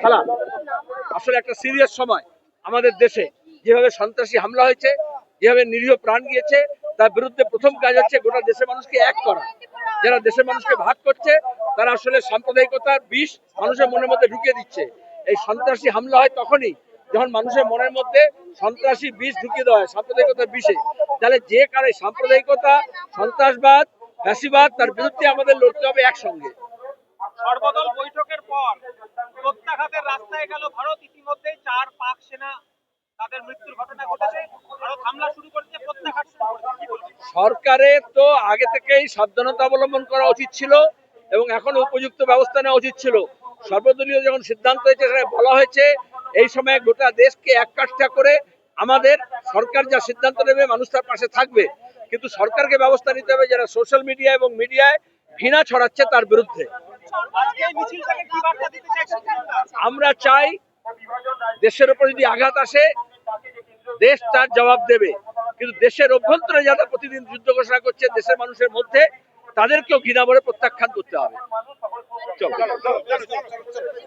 খেলা আসলে একটা সিরিয়াস সময় আমাদের দেশে। যেভাবে সন্ত্রাসী হামলা হয়েছে, যেভাবে নিরীহ প্রাণ গিয়েছে, তার বিরুদ্ধে প্রথম কাজ হচ্ছে গোটা দেশের মানুষকে এক করা। যারা দেশের মানুষকে ভাগ করছে তারা আসলে সাম্প্রদায়িকতার বিষ মানুষের মনের মধ্যে ঢুকিয়ে দিচ্ছে। এই সন্ত্রাসী হামলা হয় তখনই যখন মানুষের মনের মধ্যে সন্ত্রাসী বিষ ঢুকিয়ে দেওয়া হয়, সাম্প্রদায়িকতার বিষে। তাহলে যে কারণে সাম্প্রদায়িকতা, সন্ত্রাসবাদ, ফ্যাসিবাদ, তার বিরুদ্ধে আমাদের লড়তে হবে একসঙ্গে। সর্বদল বৈঠকের পর প্রত্যাঘাতের রাস্তায় গেল ভারত। ইতিমধ্যেই 4 পাক সেনা তাদের মৃত্যুর ঘটনা ঘটেছে। ভারত হামলা শুরু করেছে, প্রত্যাঘাত শুরু করেছে। কি বলবেন? সরকারের তো আগে থেকেই সাবধানতা অবলম্বন করা উচিত ছিল এবং এখন উপযুক্ত ব্যবস্থা নেওয়া উচিত ছিল। সর্বদলীয় যখন সিদ্ধান্ত হয়েছে সেখানে বলা হয়েছে এই সময় গোটা দেশকে এক কাঠা করে আমাদের সরকার যা সিদ্ধান্ত নেবে মানুষ তার পাশে থাকবে, কিন্তু সরকারকে ব্যবস্থা নিতে হবে যারা সোশ্যাল মিডিয়া এবং মিডিয়ায় ঘৃণা ছড়াচ্ছে তার বিরুদ্ধে। আজকে এই মিছিলটাকে কি বার্তা দিতে চাইছেন? আমরা চাই দেশের উপর যদি আঘাত আসে দেশ তার জবাব দেবে, কিন্তু দেশের অভ্যন্তরে যারা প্রতিদিন যুদ্ধ ঘোষণা করছে দেশের মানুষের মধ্যে, তাদেরকেও ঘৃণা ভরে প্রত্যাখ্যান করতে হবে। চলো।